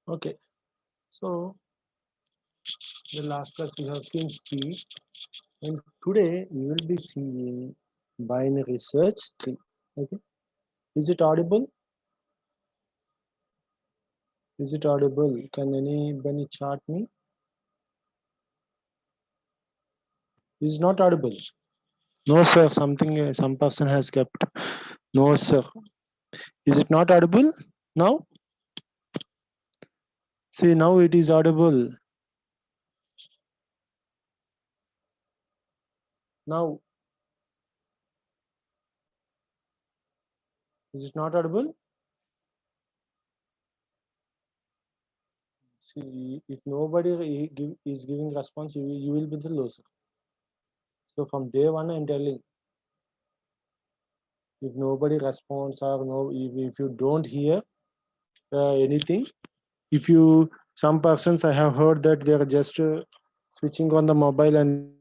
Okay, so the last class we have seen tree, and today we will be seeing binary search tree. Okay, is it audible? Is it audible? Can anybody chart me? Is not audible? No, sir. Something some person has kept. No, sir. Is it not audible now? See, now it is audible. Now, is it not audible? See, if nobody is giving response, you will be the loser. So from day one, I'm telling, if nobody responds or if you don't hear anything, if you, some persons I have heard that they are just switching on the mobile, and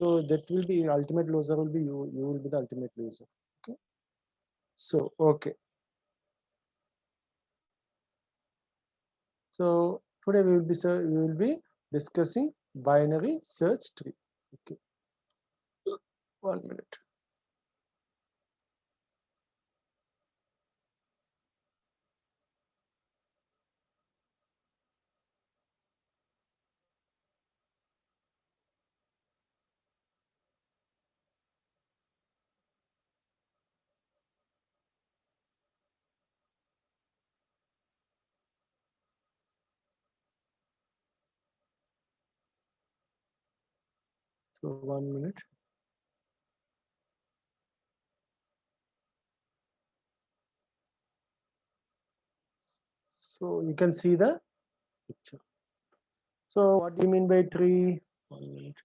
so that will be ultimate loser will be you. You will be the ultimate loser. Okay. So okay. So today we will be discussing binary search tree. Okay. 1 minute. So 1 minute. So you can see the picture. So what do you mean by tree? 1 minute.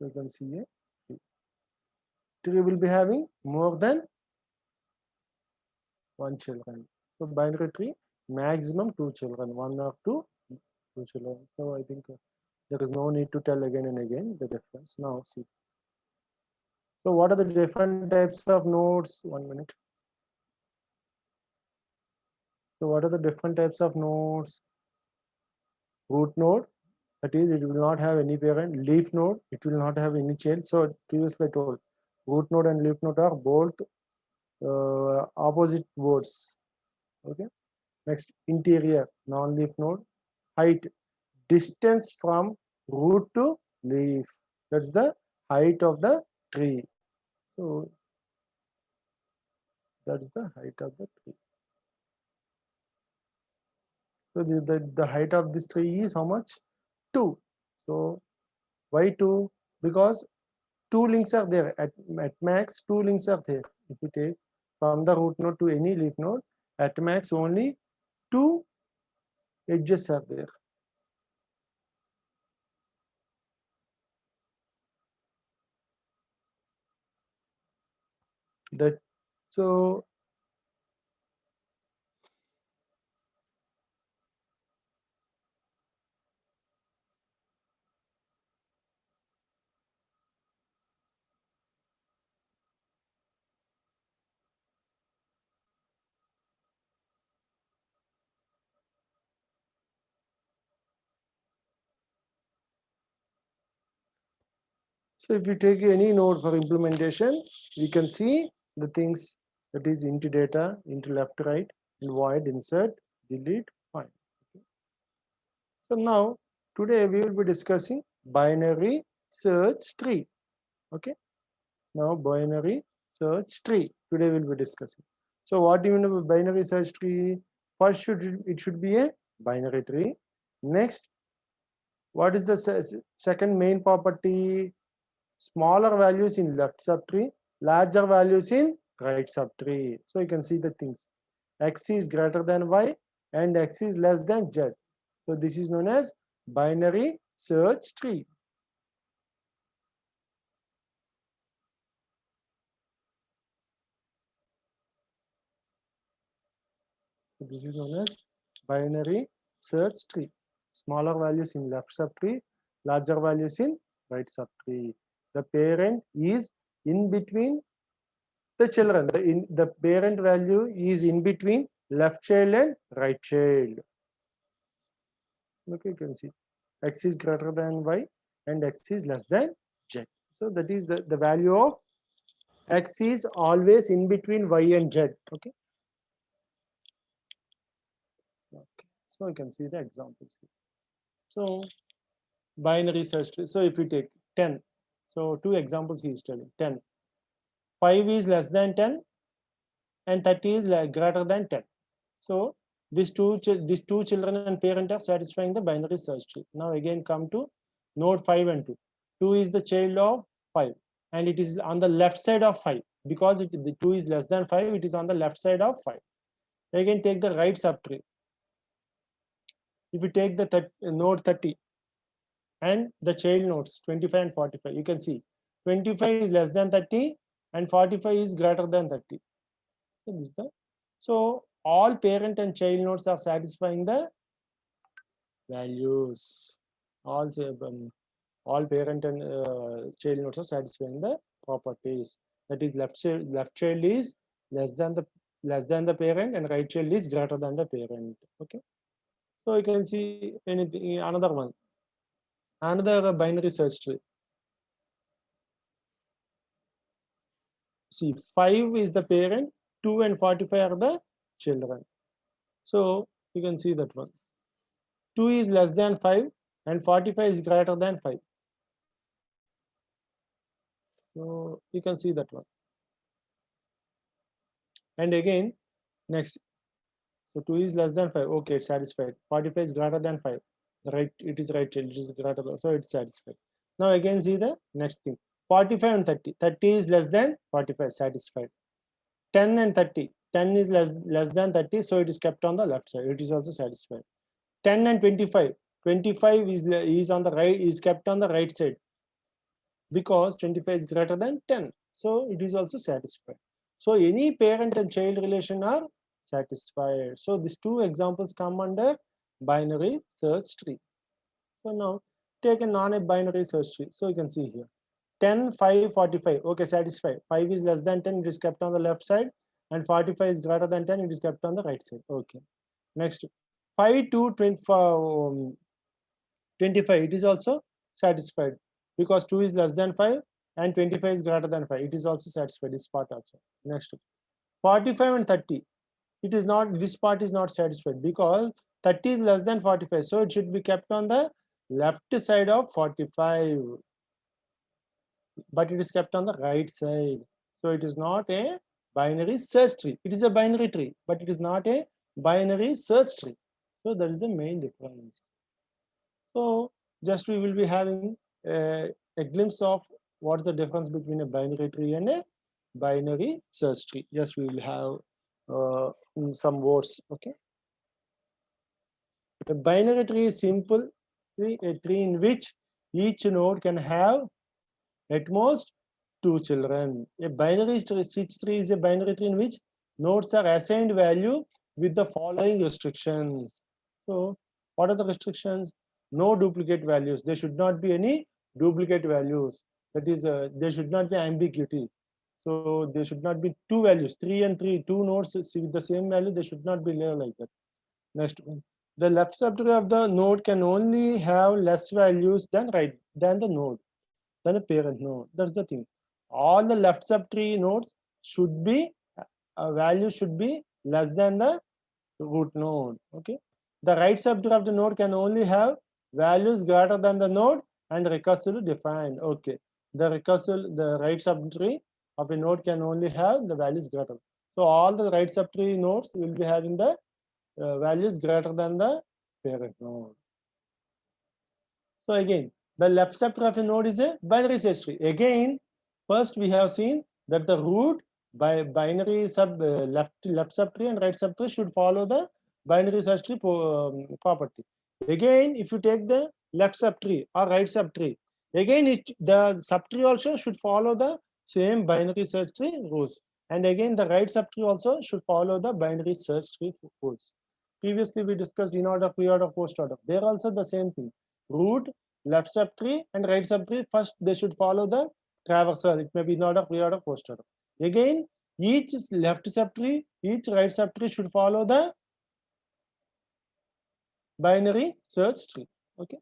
So you can see a tree. Tree will be having more than one children. So binary tree, maximum two children, one or two children. So I think there is no need to tell again and again the difference. Now see. So what are the different types of nodes? 1 minute. So what are the different types of nodes? Root node, that is, it will not have any parent. Leaf node, it will not have any child. So previously I told, root node and leaf node are both opposite words. Okay. Next, interior, non-leaf node. Height, distance from root to leaf. That's the height of the tree. So that's the height of the tree. So the height of this tree is how much? 2. So why 2? Because 2 links are there. At max, 2 links are there. If you take from the root node to any leaf node, at max only 2 edges are there. That so So if you take any node for implementation, we can see the things that is into data, into left, right, and void, insert, delete, find. Okay. So now, today we will be discussing binary search tree. Okay. Now binary search tree. Today we'll be discussing. So what do you mean by binary search tree? First, it should be a binary tree. Next, what is the second main property? Smaller values in left subtree, larger values in right subtree. So you can see the things. X is greater than Y and X is less than Z. So this is known as binary search tree. So this is known as binary search tree. Smaller values in left subtree, larger values in right subtree. The parent is in between the children, the parent value is in between left child and right child. Okay, you can see x is greater than y and x is less than z. So that is the value of x is always in between y and z. Okay. Okay. So you can see the examples here. So binary search tree. So if we take 10, so two examples he is telling 10. 5 is less than 10 and 30 is greater than 10. So these two children and parent are satisfying the binary search tree. Now again come to node 5 and 2. 2 is the child of 5 and it is on the left side of 5 because the 2 is less than 5, it is on the left side of 5. Again take the right subtree. If you take the node 30 and the child nodes 25 and 45, you can see 25 is less than 30 and 45 is greater than 30. So this is the, so all parent and child nodes are satisfying the values. All parent and child nodes are satisfying the properties. That is left child is less than the parent and right child is greater than the parent. Okay. So you can see anything, another one, another binary search tree. See, 5 is the parent, 2 and 45 are the children. So you can see that one. 2 is less than 5 and 45 is greater than 5. So you can see that one. And again, next, so 2 is less than 5. Okay, it's satisfied. 45 is greater than 5. Right, it is right child, it is greater than, so it's satisfied. Now again see the next thing. 45 and 30. 30 is less than 45, satisfied. 10 and 30. 10 is less than 30, so it is kept on the left side. It is also satisfied. 10 and 25. 25 is on the right, is kept on the right side because 25 is greater than 10. So it is also satisfied. So any parent and child relation are satisfied. So these two examples come under binary search tree. So now take a non-binary search tree. So you can see here 10, 5, 45. Okay, satisfied. 5 is less than 10, it is kept on the left side, and 45 is greater than 10, it is kept on the right side. Okay. Next, 5 to 25, it is also satisfied because 2 is less than 5 and 25 is greater than 5. It is also satisfied, this part also. Next, 45 and 30. It is not, this part is not satisfied because 30 is less than 45. So it should be kept on the left side of 45. But it is kept on the right side. So it is not a binary search tree. It is a binary tree, but it is not a binary search tree. So that is the main difference. So just we will be having a glimpse of what is the difference between a binary tree and a binary search tree. Yes, we will have some words. Okay. A binary tree is simply a tree in which each node can have at most 2 children. A binary tree is a binary tree in which nodes are assigned value with the following restrictions. So what are the restrictions? No duplicate values. There should not be any duplicate values. That is, there should not be ambiguity. So there should not be two values, 3 and 3, two nodes with the same value. They should not be there like that. Next one. The left subtree of the node can only have less values than the node, than the parent node. That's the thing. All the left subtree nodes should be value should be less than the root node. Okay. The right subtree of the node can only have values greater than the node and recursively defined. Okay. The right subtree of a node can only have the values greater. So all the right subtree nodes will be having the values greater than the parent node. So again, the left subtree of a node is a binary search tree. Again, first we have seen that the root by binary left subtree and right subtree should follow the binary search tree property. Again, if you take the left subtree or right subtree, again the subtree also should follow the same binary search tree rules. And again, the right subtree also should follow the binary search tree rules. Previously, we discussed in order, pre-order, post-order. They're also the same thing. Root, left subtree, and right subtree. First, they should follow the traversal. It may be in order, pre-order, post-order. Again, each left subtree, each right subtree should follow the binary search tree. Okay,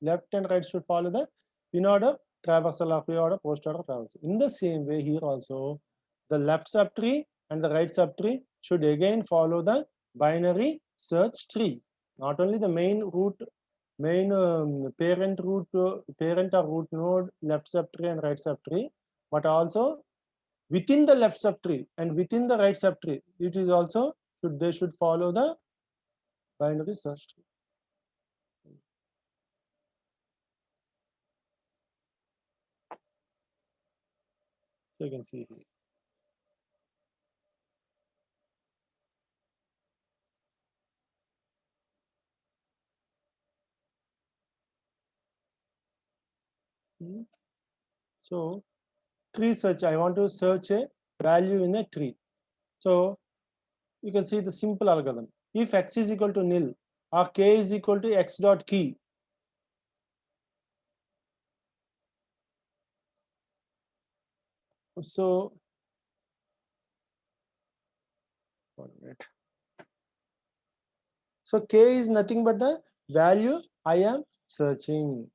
left and right should follow the in order traversal or pre-order, post-order traversal. In the same way, here also the left subtree and the right subtree should again follow the binary search tree. Not only the main root, main parent root, parent or root node, left subtree and right subtree, but also within the left subtree and within the right subtree, it is also they should follow the binary search tree. So you can see here. So tree search, I want to search a value in a tree. So you can see the simple algorithm. If x is equal to nil or k is equal to x dot key, so 1 minute. So k is nothing but the value I am searching.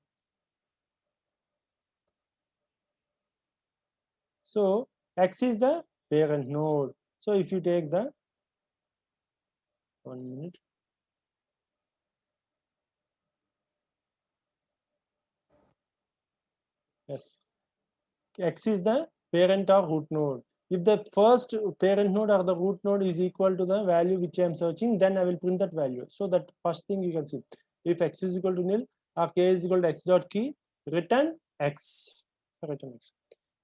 So x is the parent node. So if you take the 1 minute. Yes. X is the parent or root node. If the first parent node or the root node is equal to the value which I am searching, then I will print that value. So that first thing you can see. If x is equal to nil or k is equal to x dot key, return x. Return x.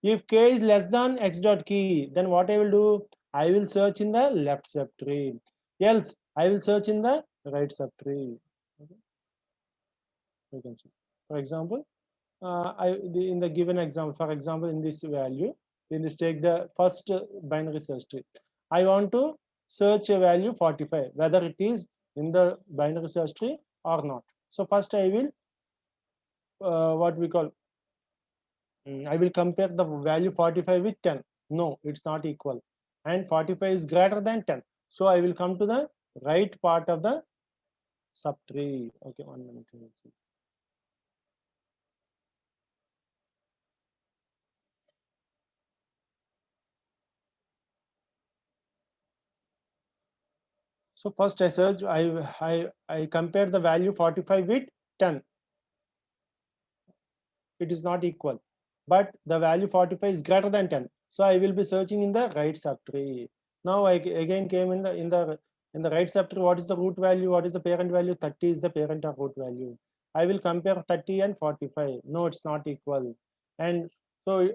If k is less than x dot key, then what I will do? I will search in the left subtree. Else, I will search in the right subtree. Okay. You can see. For example, in the given example, for example, in this value, in this take the first binary search tree, I want to search a value 45, whether it is in the binary search tree or not. So first I will what we call, I will compare the value 45 with 10. No, it's not equal. And 45 is greater than 10. So I will come to the right part of the subtree. Okay, 1 minute. So first I search, I compare the value 45 with 10. It is not equal, but the value 45 is greater than 10. So I will be searching in the right subtree. Now I again came in the right subtree. What is the root value? What is the parent value? 30 is the parent or root value. I will compare 30 and 45. No, it's not equal. And so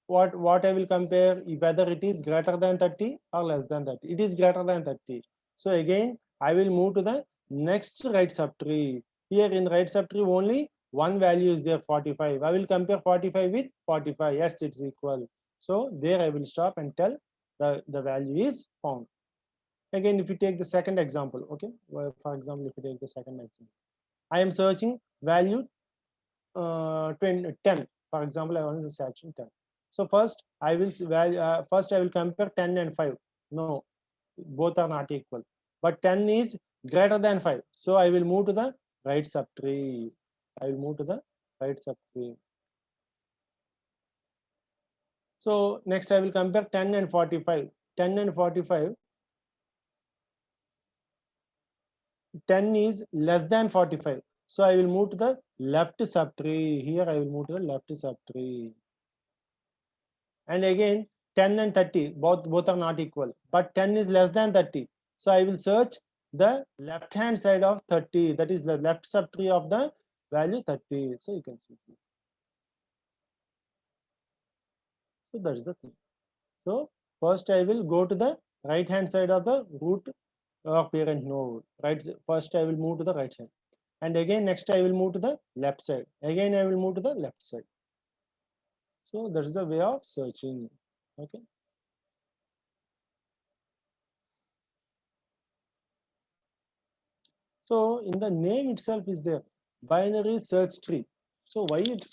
what I will compare, whether it is greater than 30 or less than 30. It is greater than 30. So again, I will move to the next right subtree. Here in right subtree only one value is there, 45. I will compare 45 with 45. Yes, it's equal. So there I will stop and tell the value is found. Again, if you take the second example, okay, well, for example, if you take the second example, I am searching value 10. For example, I want to search 10. So first I will first I will compare 10 and 5. No, both are not equal. But 10 is greater than 5. So I will move to the right subtree. I will move to the right subtree. So next I will compare 10 and 45. 10 and 45. 10 is less than 45. So I will move to the left subtree. Here I will move to the left subtree. And again 10 and 30 both are not equal, but 10 is less than 30. So I will search the left hand side of 30, that is the left subtree of the value 30. So you can see. So that is the thing. So first I will go to the right hand side of the root or parent node. Right, first I will move to the right side, and again next I will move to the left side. Again I will move to the left side. So that is the way of searching. Okay. So in the name itself is there, binary search tree. So why it's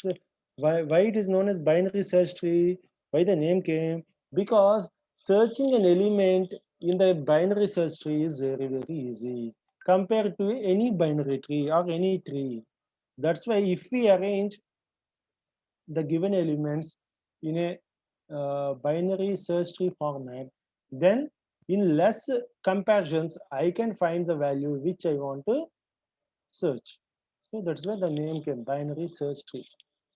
Why it is known as binary search tree? Why the name came? Because searching an element in the binary search tree is very, very easy compared to any binary tree or any tree. That's why if we arrange the given elements in a binary search tree format, then in less comparisons, I can find the value which I want to search. So that's why the name came, binary search tree.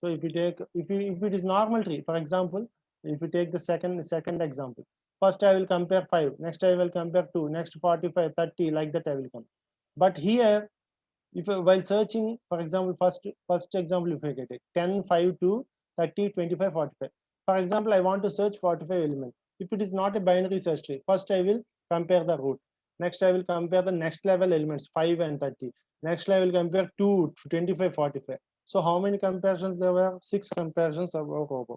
So if you take, if it is normal tree, for example, if you take the second example, first I will compare 5, next I will compare 2, next 45, 30, like that I will come. But here, if while searching, for example, first example, if I get it 10, 5 to 30, 25, 45. For example, I want to search 45 element. If it is not a binary search tree, first I will compare the root. Next I will compare the next level elements 5 and 30. Next I will compare 2, 25, 45. So how many comparisons there were? 6 comparisons of over.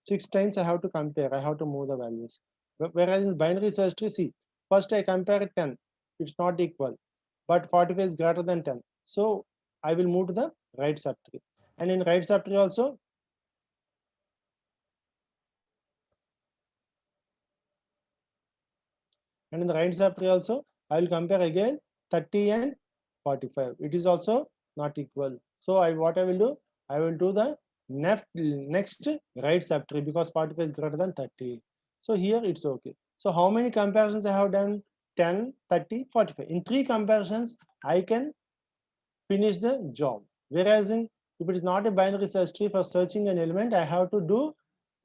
6 times I have to compare, I have to move the values. Whereas in binary search tree, see, first I compare 10, it's not equal, but 45 is greater than 10. So I will move to the right subtree. And in right subtree also, and in the right subtree also, I will compare again 30 and 45. It is also not equal. So what I will do? I will do the next right subtree because 45 is greater than 30. So here it's okay. So how many comparisons I have done? 10, 30, 45. In 3 comparisons, I can finish the job. Whereas if it is not a binary search tree, for searching an element, I have to do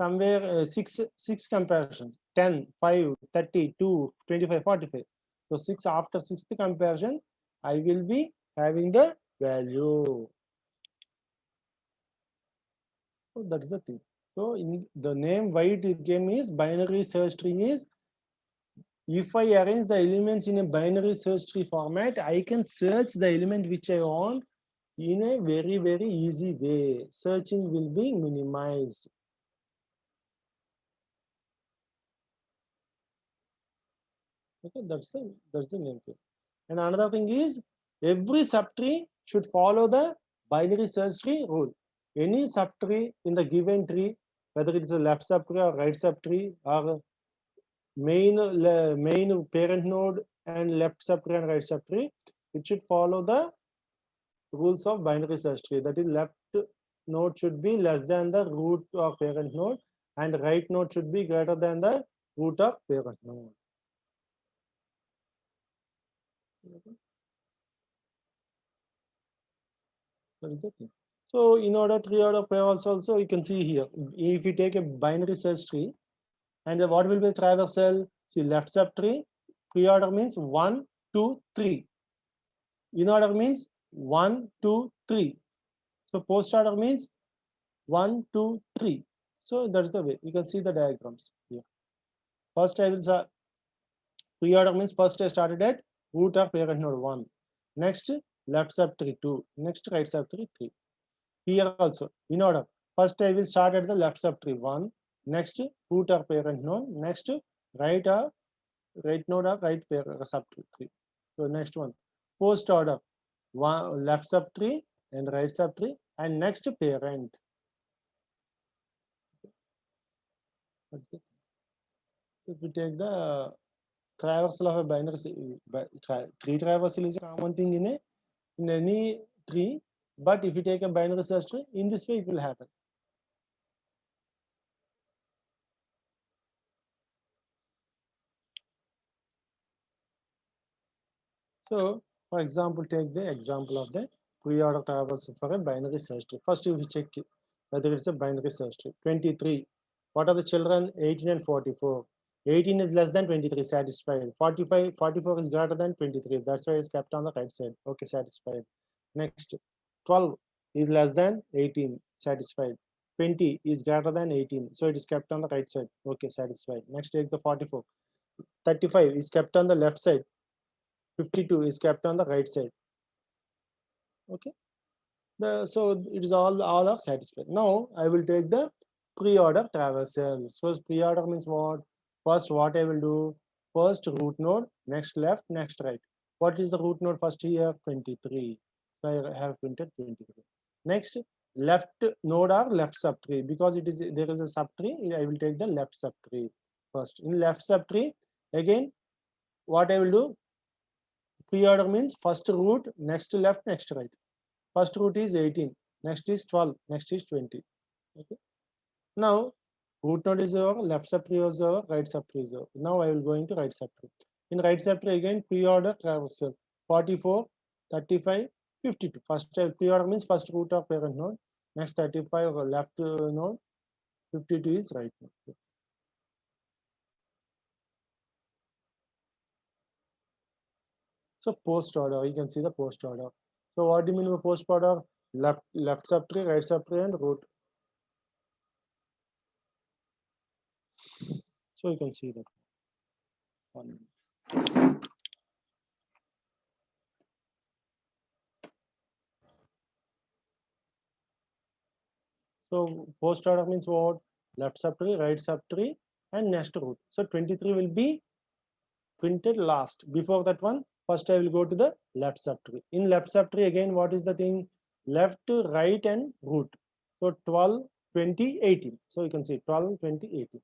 somewhere six comparisons: 10, 5, 30, 2, 25, 45. So after sixth comparison, I will be having the value. So that is the thing. So in the name why it came is binary search tree is, if I arrange the elements in a binary search tree format, I can search the element which I want in a very, very easy way. Searching will be minimized. Okay, that's the main thing. And another thing is, every subtree should follow the binary search tree rule. Any subtree in the given tree, whether it is a left subtree or right subtree or main parent node and left subtree and right subtree, it should follow the rules of binary search tree. That is, left node should be less than the root of parent node, and right node should be greater than the root of parent node. That is the thing. So in order pre-order pairs also, you can see here, if you take a binary search tree, and what will be the traversal? See, left subtree, pre-order means 1, 2, 3. In order means 1, 2, 3. So post order means 1, 2, 3. So that's the way you can see the diagrams here. First I will say pre-order means first I started at root of parent node 1. Next left subtree 2. Next right subtree 3. Here also in order. First I will start at the left subtree 1. Next root of parent node. Next right node or right subtree 3. So next one post order, one left subtree and right subtree, and next parent. If we take the traversal of a binary tree, traversal is a common thing in any tree, but if you take a binary search tree, in this way it will happen. So for example, take the example of the pre-order traversal for a binary search tree. First you check whether it's a binary search tree. 23. What are the children? 18 and 44. 18 is less than 23, satisfied. 44 is greater than 23. That's why it's kept on the right side. Okay, satisfied. Next, 12 is less than 18, satisfied. 20 is greater than 18, so it is kept on the right side. Okay, satisfied. Next, take the 44. 35 is kept on the left side. 52 is kept on the right side. Okay, so it is all are satisfied. Now I will take the pre-order traversal. So pre-order means what? First, what I will do? First root node, next left, next right. What is the root node first here? 23. So I have printed 23. Next left node or left subtree, because it is there is a subtree. I will take the left subtree first. In left subtree, again, what I will do, pre-order means first root, next left, next right. First root is 18, next is 12, next is 20. Okay. Now root node is over, left subtree is over, right subtree is over. Now I will go into right subtree. In right subtree again, pre-order traversal 44, 35, 52. First pre-order means first root of parent node, next 35 left node, 52 is right node. So post order, you can see the post order. So what do you mean by post order? Left subtree, right subtree, and root. So you can see that one. So post order means what? Left subtree, right subtree, and next root. So 23 will be printed last. Before that one, first I will go to the left subtree. In left subtree again, what is the thing? Left, right, and root. So 12, 20, 18. So you can see 12, 20, 18.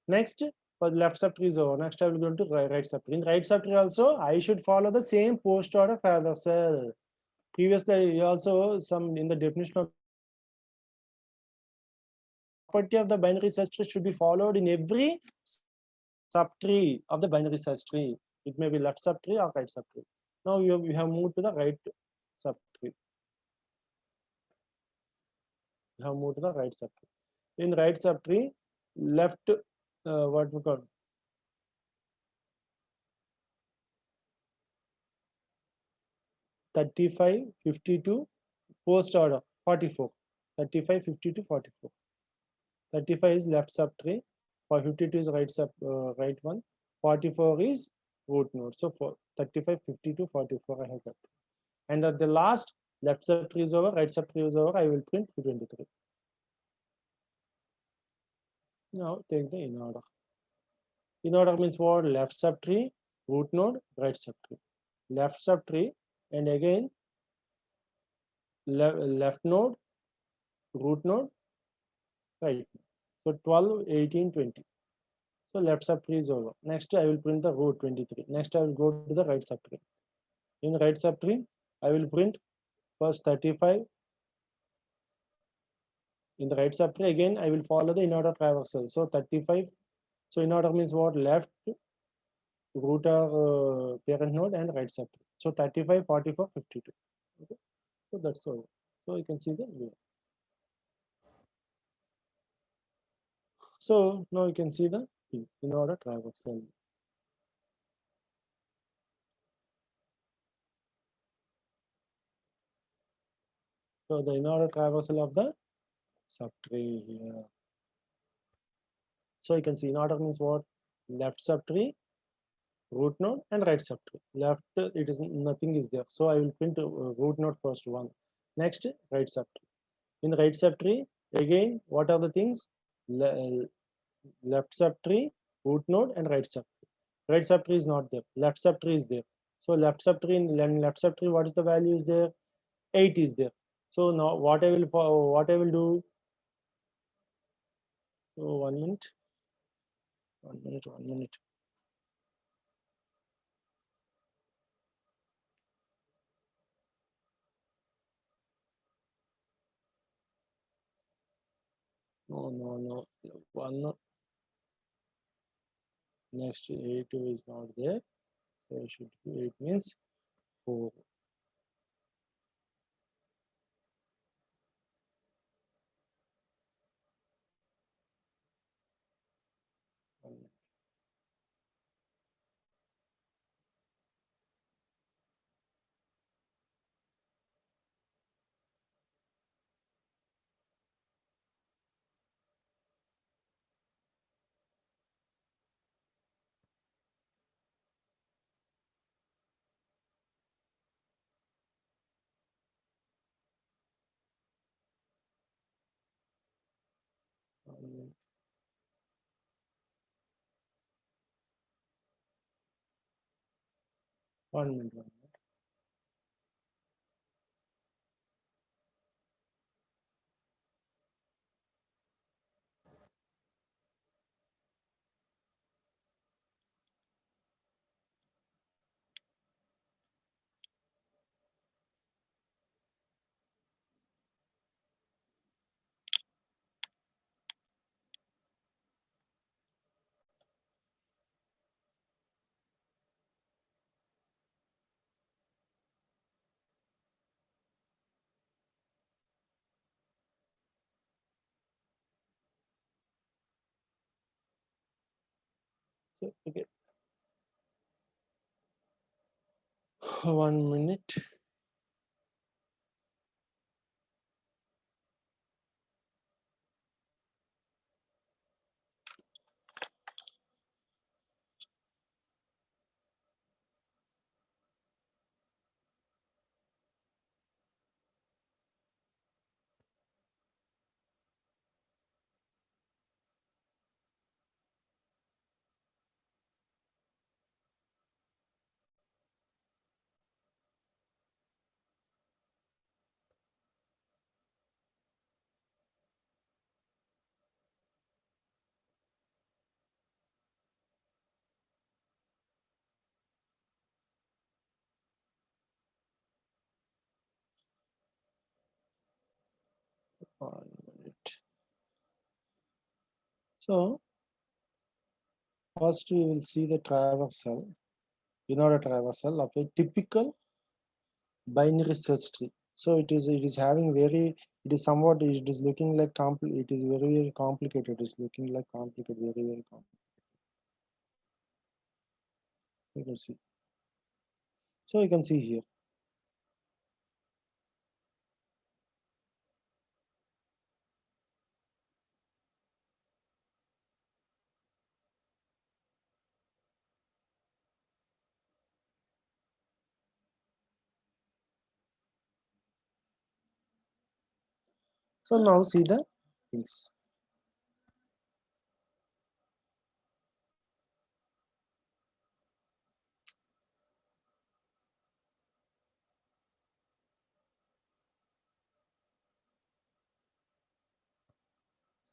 Next, for left subtree is over. Next I will go to right subtree. In right subtree also, I should follow the same post order traversal. Previously, also some in the definition of property of the binary search tree should be followed in every subtree of the binary search tree. It may be left subtree or right subtree. Now we have moved to the right subtree. We have moved to the right subtree. In right subtree, left, what we call 35, 52, post order 44. 35, 52, 44. 35 is left subtree, 52 is right one, 44 is root node. So for 35, 52, 44 I have got. And at the last, left subtree is over, right subtree is over, I will print 23. Now take the in order. In order means what? Left subtree, root node, right subtree. Left subtree, and again left node, root node, right. So 12, 18, 20. So left subtree is over. Next I will print the root 23. Next I will go to the right subtree. In right subtree, I will print first 35. In the right subtree again, I will follow the in order traversal. So 35. So in order means what? Left, root or parent node, and right subtree. So 35, 44, 52. Okay. So that's all. So you can see the view. So now you can see the in order traversal. So the in order traversal of the subtree here. So you can see in order means what? Left subtree, root node, and right subtree. Left, it is nothing is there. So I will print root node first one. Next, right subtree. In right subtree, again, what are the things? Left subtree, root node, and right subtree. Right subtree is not there. Left subtree is there. So left subtree, in left subtree, what is the value is there? 8 is there. So now what I will do? So 1 minute, 1 minute, 1 minute. No. One, next 8 is not there. So it should be 8 means 4. Um, 1 minute, 1 minute. So, okay. 1 minute. One minute. So first we will see the traversal, a traversal of a typical binary search tree. So it is having very, it is somewhat, it is looking like it is very complicated. It is looking like complicated, very complicated. You can see. So you can see here. So now see the things.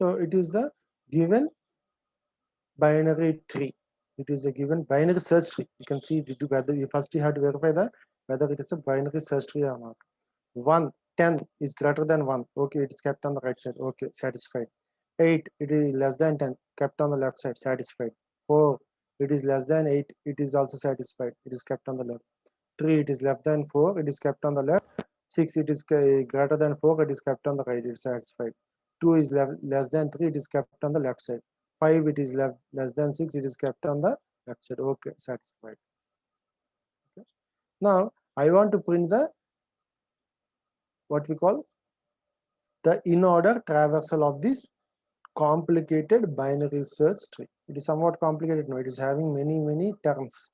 So it is the given binary tree. It is a given binary search tree. You can see whether you first have to verify that whether it is a binary search tree or not. 1, 10 is greater than 1. Okay, it is kept on the right side. Okay, satisfied. 8, it is less than 10, kept on the left side, satisfied. 4, it is less than 8, it is also satisfied, it is kept on the left. 3, it is less than 4, it is kept on the left. 6, it is greater than 4, it is kept on the right, it is satisfied. 2 is less than 3, it is kept on the left side. 5, it is less than 6, it is kept on the left side. Okay, satisfied. Okay. Now I want to print the what we call the in order traversal of this complicated binary search tree. It is somewhat complicated now. It is having many terms.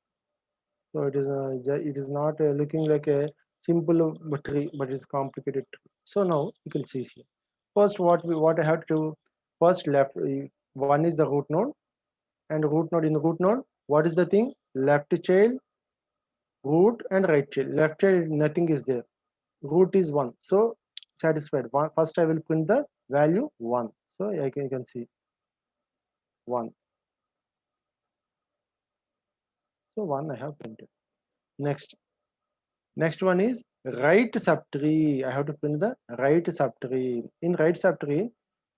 So it is not looking like a simple tree, but it's complicated tree. So now you can see here. First, what I have to do, first left one is the root node, and root node, in the root node, what is the thing? Left child, root, and right child. Left child, nothing is there. Root is 1. So satisfied. First I will print the value 1. So you can see 1. So 1 I have printed. Next one is right subtree. I have to print the right subtree. In right subtree,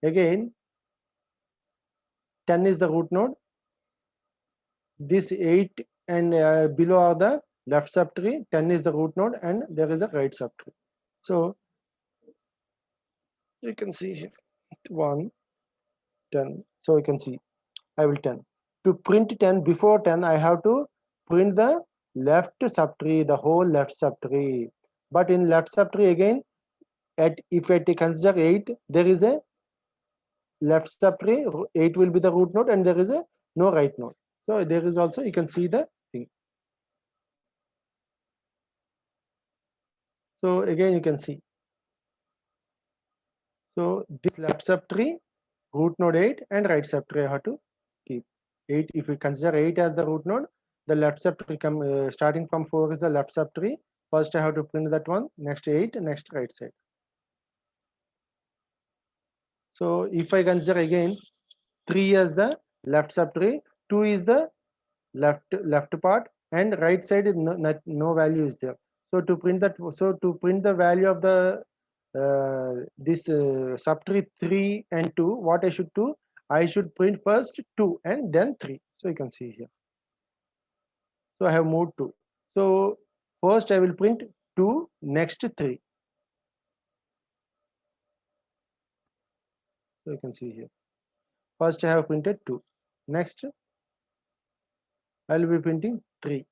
again 10 is the root node. This 8 and below are the left subtree. 10 is the root node, and there is a right subtree. So you can see here 1, 10. So you can see I will 10. To print 10, before 10, I have to print the left subtree, the whole left subtree. But in left subtree again, if I consider 8, there is a left subtree, 8 will be the root node, and there is a no right node. So there is also, you can see the thing. So again, you can see. So this left subtree, root node 8, and right subtree I have to keep 8. If we consider 8 as the root node, the left subtree starting from 4 is the left subtree. First I have to print that one, next 8, next right side. So if I consider again 3 as the left subtree, 2 is the left part, and right side is no value is there. So to print the value of the this subtree 3 and 2, what I should do? I should print first 2 and then 3. So you can see here. So I have moved 2. So first I will print 2, next 3. So you can see here. First I have printed 2. Next I will be printing 3.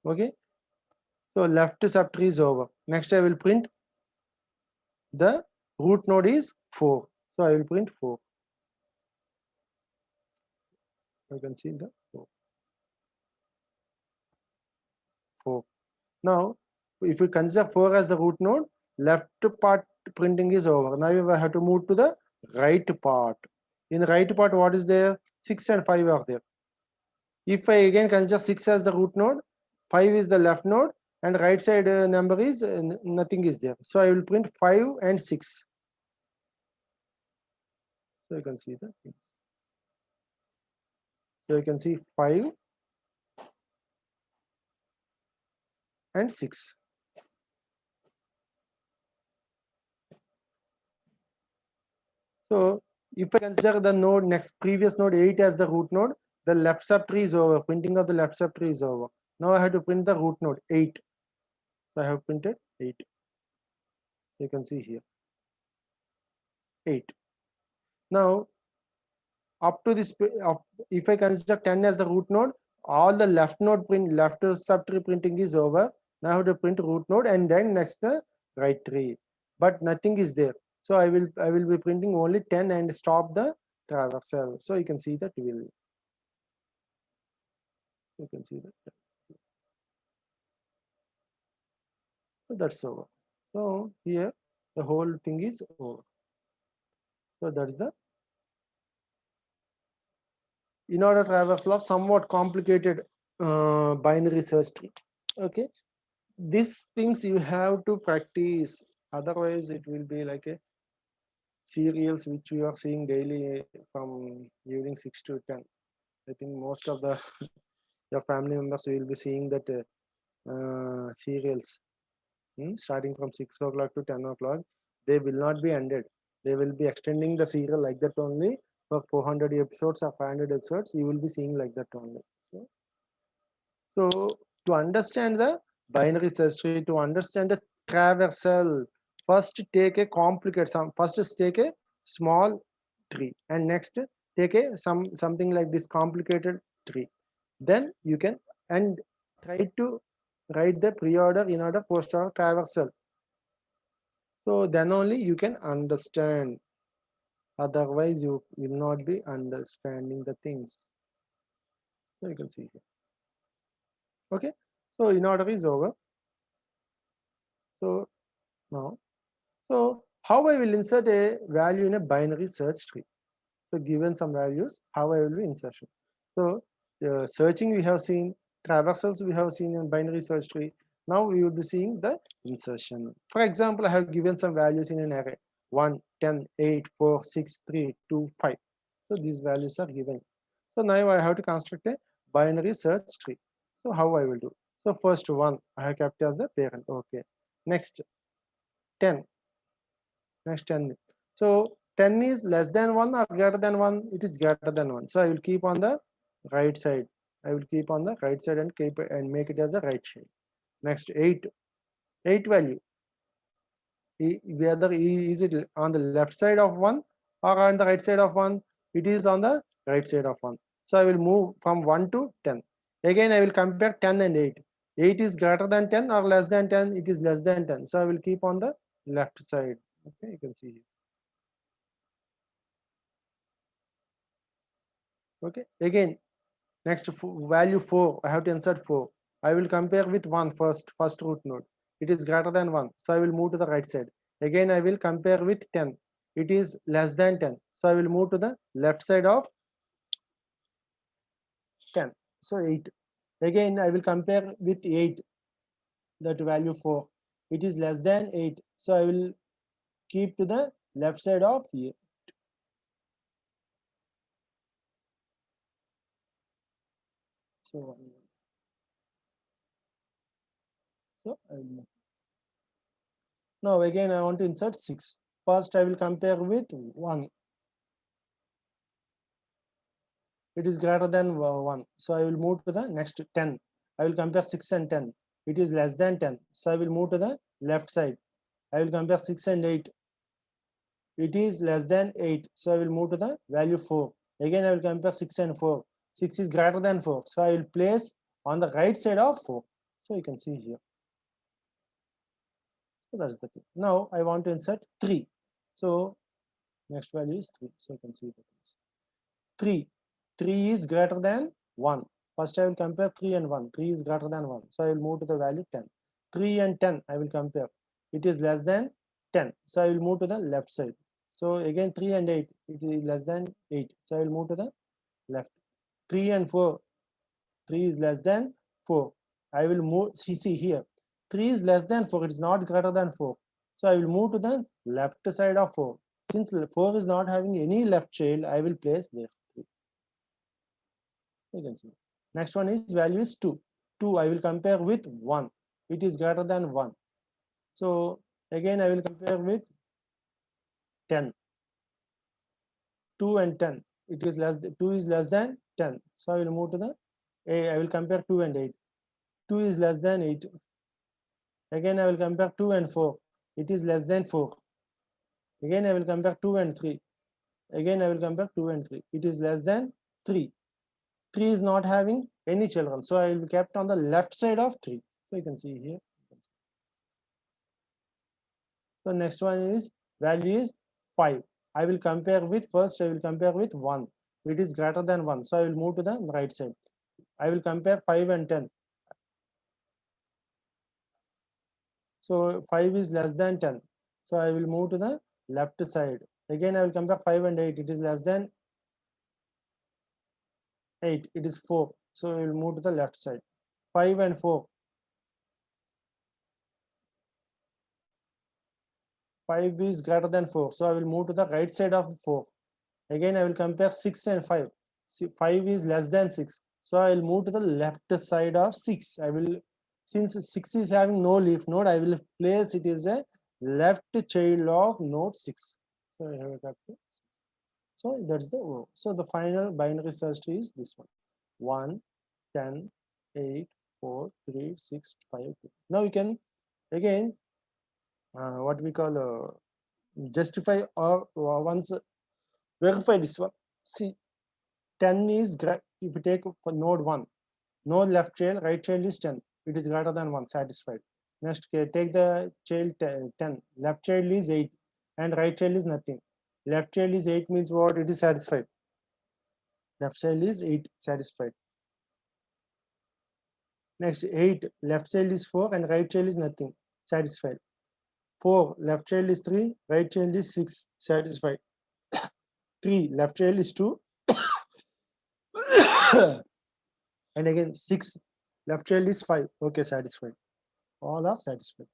Okay, so left subtree is over. Next I will print the root node is 4, so I will print 4. You can see the 4. Now if we consider 4 as the root node, left part printing is over. Now we have to move to the right part. In right part, what is there? 6 and 5 are there. If I again consider 6 as the root node, 5 is the left node, and right side number is nothing is there. So I will print 5 and 6. So you can see that. So you can see 5 and 6. So if I consider the node next previous node 8 as the root node, the left subtree is over. Printing of the left subtree is over. Now I have to print the root node 8. So I have printed 8. You can see here 8. Now up to this, if I consider 10 as the root node, all the left subtree printing is over. Now I have to print root node and then next the right tree, but nothing is there. So I will be printing only 10 and stop the traversal. So you can see that you can see that. So that's over. So here the whole thing is over. So that's the in order traversal of somewhat complicated binary search tree. Okay, these things you have to practice, otherwise it will be like a serials which we are seeing daily from evening 6 to 10. I think most of the your family members will be seeing that serials starting from 6 o'clock to 10 o'clock. They will not be ended. They will be extending the serial like that only for 400 episodes or 500 episodes. You will be seeing like that only. So to understand the binary search tree, to understand the traversal, first take a first take a small tree and next take a something like this complicated tree. Then you can and try to write the pre-order, in order, post-order, traversal. So then only you can understand. Otherwise you will not be understanding the things. So you can see here. Okay, so in order is over. So now, so how I will insert a value in a binary search tree? So given some values, how I will be insertion. So searching we have seen, traversals we have seen in binary search tree. Now we will be seeing the insertion. For example, I have given some values in an array: 1, 10, 8, 4, 6, 3, 2, 5. So these values are given. So now I have to construct a binary search tree. So how I will do? So first 1 I have kept as the parent. Okay. Next 10. Next 10. So 10 is less than 1 or greater than 1? It is greater than 1. So I will keep on the right side. I will keep on the right side and keep it and make it as a right shade. Next 8. 8 value. Whether is it on the left side of 1 or on the right side of 1? It is on the right side of 1. So I will move from 1 to 10. Again I will compare 10 and 8. 8 is greater than 10 or less than 10? It is less than 10. So I will keep on the left side. Okay, you can see here. Okay, again next value 4, I have to insert 4. I will compare with 1 first root node. It is greater than 1, so I will move to the right side. Again I will compare with 10. It is less than 10, so I will move to the left side of 10. So 8. Again I will compare with 8, that value 4. It is less than 8, so I will keep to the left side of 8. So I will move. Now again I want to insert 6. First I will compare with 1. It is greater than 1. So I will move to the next 10. I will compare 6 and 10. It is less than 10. So I will move to the left side. I will compare 6 and 8. It is less than 8. So I will move to the value 4. Again, I will compare 6 and 4. 6 is greater than 4. So I will place on the right side of 4. So you can see here. So that's the thing. Now I want to insert 3. So next value is 3. So you can see the things. 3. 3 is greater than 1. First I will compare 3 and 1. 3 is greater than 1. So I will move to the value 10. 3 and 10 I will compare. It is less than 10. So I will move to the left side. So again 3 and 8. It is less than 8. So I will move to the left. 3 and 4. 3 is less than 4. I will move, see here. 3 is less than 4. It is not greater than 4. So I will move to the left side of 4. Since 4 is not having any left child, I will place there. You can see. Next one is value is 2. 2 I will compare with 1. It is greater than 1. So again I will compare with 10. 2 and 10. It is less 2 is less than 10. So I will move to the I will compare 2 and 8. 2 is less than 8. Again I will compare 2 and 4. It is less than 4. Again I will compare 2 and 3. Again I will compare 2 and 3. It is less than 3. 3 is not having any children. So I will be kept on the left side of 3. So you can see here. So next one is value is 5. I will compare with first I will compare with 1. It is greater than 1. So I will move to the right side. I will compare 5 and 10. So 5 is less than 10. So I will move to the left side. Again I will compare 5 and 8. It is less than 8. It is 4. So I will move to the left side. 5 and 4. 5 is greater than 4. So I will move to the right side of 4. Again I will compare 6 and 5. See, 5 is less than 6. So I will move to the left side of 6. I will, since 6 is having no leaf node, I will place it is a left child of node 6. So I have a capital 6. So that's the row. So the final binary search tree is this one. 1, 10, 8, 4, 3, 6, 5. 2. Now you can again what we call justify or once verify this one. See, 10 is if you take for node 1, no left child, right child is 10. It is greater than 1, satisfied. Next, take the child 10. Left child is 8 and right child is nothing. Left child is 8 means what? It is satisfied. Left child is 8, satisfied. Next, 8, left child is 4 and right child is nothing, satisfied. 4, left child is 3, right child is 6, satisfied. 3, left child is 2. And again 6, left child is 5, okay, satisfied. All are satisfied.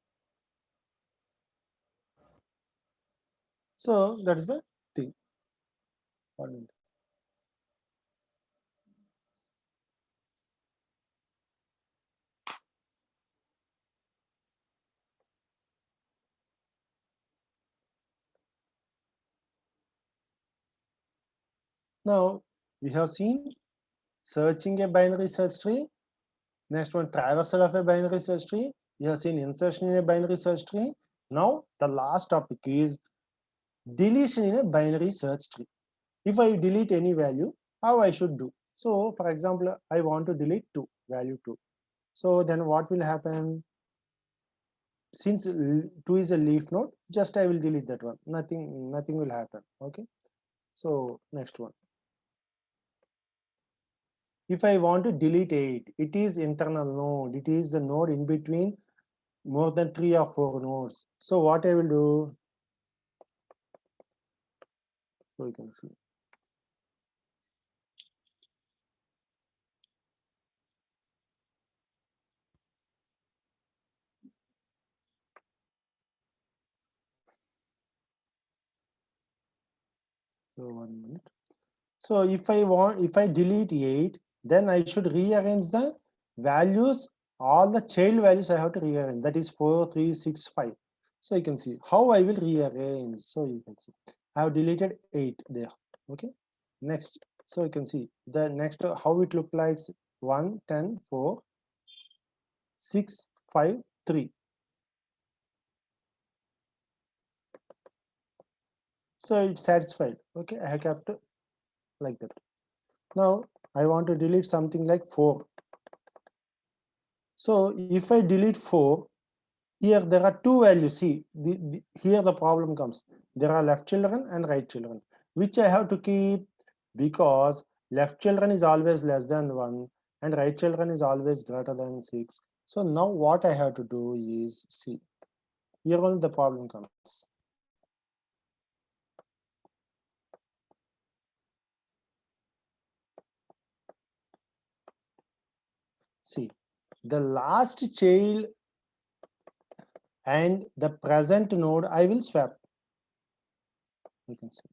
So that's the thing. Now we have seen searching a binary search tree. Next one, traversal of a binary search tree. We have seen insertion in a binary search tree. Now the last topic is deletion in a binary search tree. If I delete any value, how I should do? So for example, I want to delete 2, value 2. So then what will happen? Since 2 is a leaf node, just I will delete that one. Nothing will happen. Okay. So next one. If I want to delete 8, it is internal node. It is the node in between more than 3 or 4 nodes. So what I will do? So you can see. So 1 minute. So if I delete 8, then I should rearrange the values, all the child values I have to rearrange. That is 4, 3, 6, 5. So you can see how I will rearrange. So you can see I have deleted 8 there. Okay. Next. So you can see the next how it look like 1, 10, 4, 6, 5, 3. So it's satisfied. Okay. I have kept like that. Now I want to delete something like 4. So if I delete 4, here there are two values. See, here the problem comes. There are left children and right children, which I have to keep, because left children is always less than 1 and right children is always greater than 6. So now what I have to do is, see, here only the problem comes. See, the last child and the present node I will swap. You can see.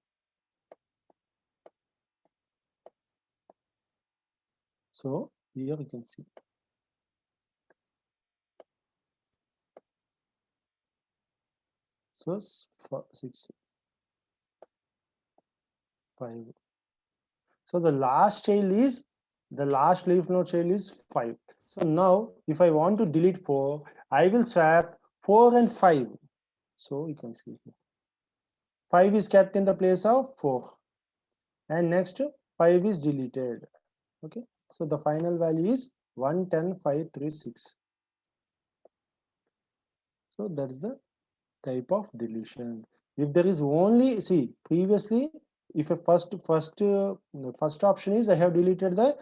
So here you can see. So 6, 5. So the last child is, the last leaf node child is 5. So now if I want to delete 4, I will swap 4 and 5. So you can see here. 5 is kept in the place of 4. And next 5 is deleted. Okay. So the final value is 1, 10, 5, 3, 6. So that's the type of deletion. If there is only, see, previously, if a first option is I have deleted the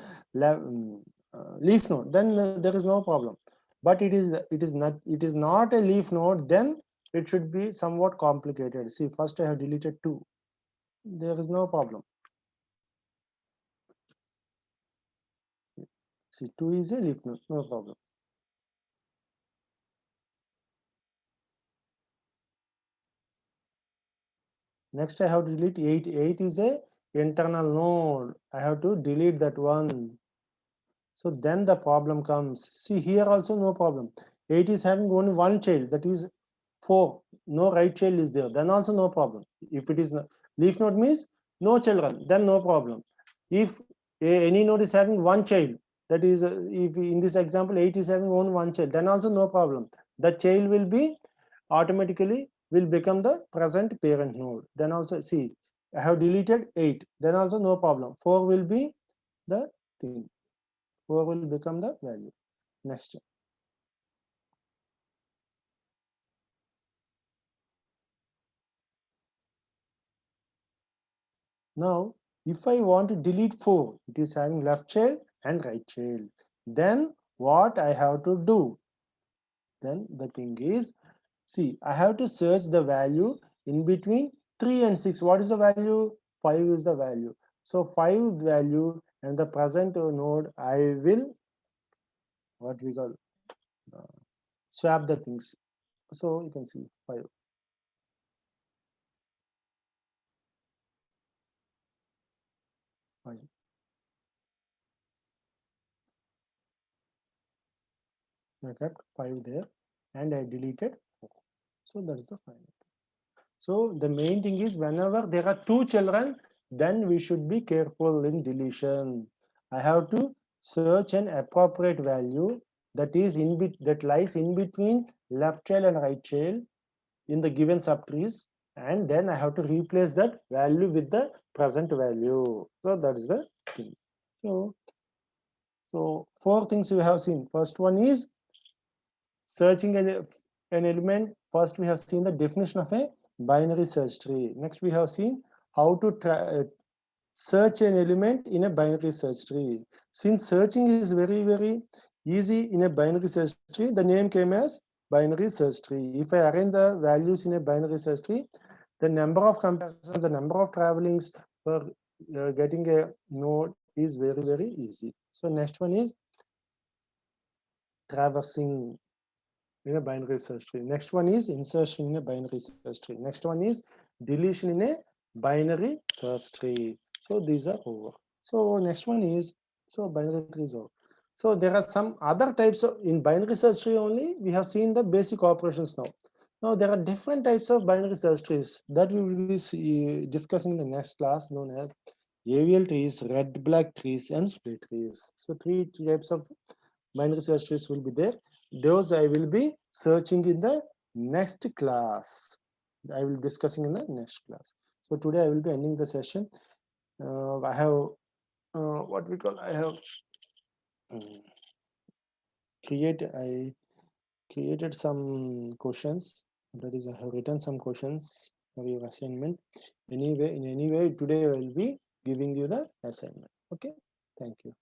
leaf node, then there is no problem. But it is not a leaf node, then it should be somewhat complicated. See, first I have deleted 2. There is no problem. See, 2 is a leaf node, no problem. Next I have to delete 8. 8 is a internal node. I have to delete that one. So then the problem comes. See, here also no problem. 8 is having only one child, that is 4. No right child is there. Then also no problem. If it is leaf node means no children, then no problem. If any node is having one child, that is, if in this example 8 is having only one child, then also no problem. The child will be automatically will become the present parent node. Then also, see, I have deleted 8. Then also no problem. 4 will be the thing. 4 will become the value. Next. Now, if I want to delete 4, it is having left child and right child. Then what I have to do? Then the thing is, see, I have to search the value in between 3 and 6. What is the value? 5 is the value. So 5 value and the present node, I will, what we call, swap the things. So you can see 5. I kept 5 there and I deleted 4. So that is the final. So the main thing is, whenever there are two children, then we should be careful in deletion. I have to search an appropriate value that is that lies in between left child and right child in the given subtrees, and then I have to replace that value with the present value. So that's the thing. So 4 things we have seen. First one is searching an element. First we have seen the definition of a binary search tree. Next we have seen how to search an element in a binary search tree. Since searching is very easy in a binary search tree, the name came as binary search tree. If I arrange the values in a binary search tree, the number of comparisons, the number of travelings for getting a node is very easy. So next one is traversing in a binary search tree. Next one is insertion in a binary search tree. Next one is deletion in a binary search tree. So these are over. So next one is, so binary tree is over. So there are some other types of, in binary search tree only, we have seen the basic operations now. Now there are different types of binary search trees that we will be discussing in the next class, known as AVL trees, red black trees, and split trees. So 3 types of binary search trees will be there. Those I will be searching in the next class. I will be discussing in the next class. So today I will be ending the session. I have what we call, I have I created some questions. That is, I have written some questions for your assignment. Anyway, in any way, today I will be giving you the assignment. Okay, thank you.